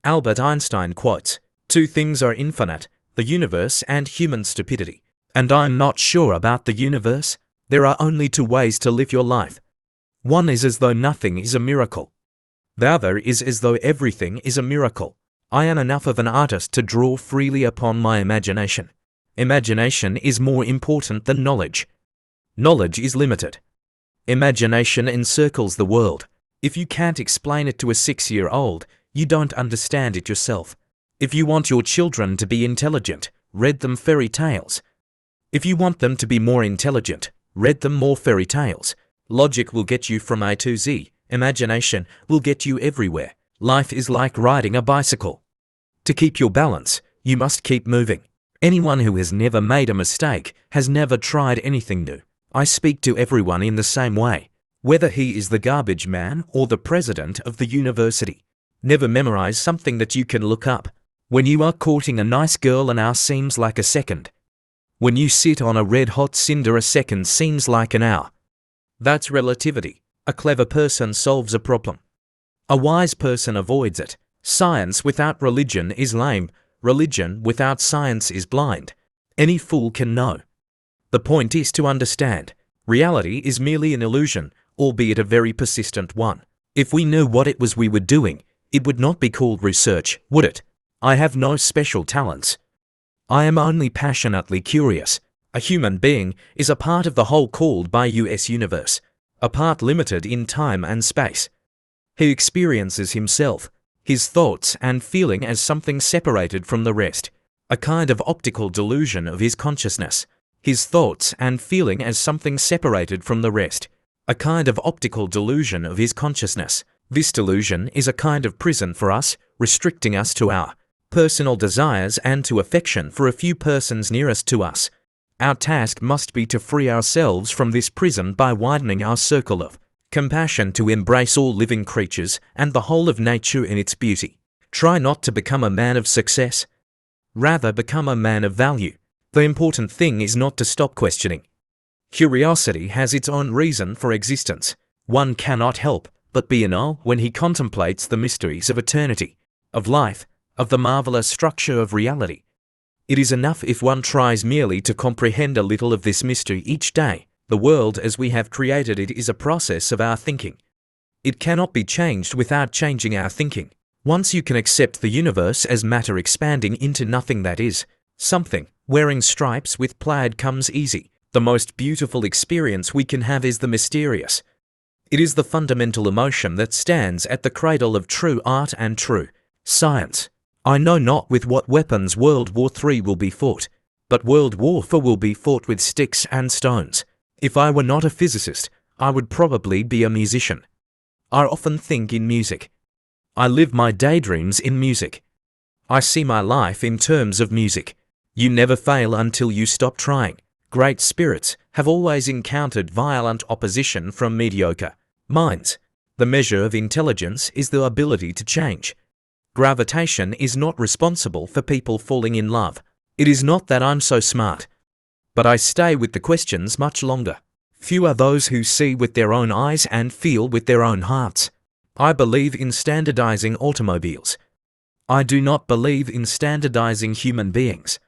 Albert Einstein quotes, "Two things are infinite, the universe and human stupidity. And I'm not sure about the universe. There are only two ways to live your life. One is as though nothing is a miracle. The other is as though everything is a miracle. I am enough of an artist to draw freely upon my imagination. Imagination is more important than knowledge. Knowledge is limited. Imagination encircles the world. If you can't explain it to a 6-year-old, you don't understand it yourself. If you want your children to be intelligent, read them fairy tales. If you want them to be more intelligent, read them more fairy tales. Logic will get you from A to Z. Imagination will get you everywhere. Life is like riding a bicycle. To keep your balance, you must keep moving. Anyone who has never made a mistake has never tried anything new. I speak to everyone in the same way, whether he is the garbage man or the president of the university. Never memorize something that you can look up. When you are courting a nice girl, an hour seems like a second. When you sit on a red-hot cinder, a second seems like an hour. That's relativity. A clever person solves a problem. A wise person avoids it. Science without religion is lame. Religion without science is blind. Any fool can know. The point is to understand. Reality is merely an illusion, albeit a very persistent one. If we knew what it was we were doing, it would not be called research, would it? I have no special talents. I am only passionately curious. A human being is a part of the whole called by us universe, a part limited in time and space. He experiences himself, his thoughts and feeling as something separated from the rest, a kind of optical delusion of his consciousness. His thoughts and feeling as something separated from the rest, a kind of optical delusion of his consciousness. This delusion is a kind of prison for us, restricting us to our personal desires and to affection for a few persons nearest to us. Our task must be to free ourselves from this prison by widening our circle of compassion to embrace all living creatures and the whole of nature in its beauty. Try not to become a man of success. Rather, become a man of value. The important thing is not to stop questioning. Curiosity has its own reason for existence. One cannot help but be in awe when he contemplates the mysteries of eternity, of life, of the marvelous structure of reality. It is enough if one tries merely to comprehend a little of this mystery each day. The world as we have created it is a process of our thinking. It cannot be changed without changing our thinking. Once you can accept the universe as matter expanding into nothing that is something, wearing stripes with plaid comes easy. The most beautiful experience we can have is the mysterious. It is the fundamental emotion that stands at the cradle of true art and true science. I know not with what weapons World War III will be fought, but World War IV will be fought with sticks and stones. If I were not a physicist, I would probably be a musician. I often think in music. I live my daydreams in music. I see my life in terms of music. You never fail until you stop trying. Great spirits have always encountered violent opposition from mediocre minds. The measure of intelligence is the ability to change. Gravitation is not responsible for people falling in love. It is not that I'm so smart. But I stay with the questions much longer. Few are those who see with their own eyes and feel with their own hearts. I believe in standardizing automobiles. I do not believe in standardizing human beings.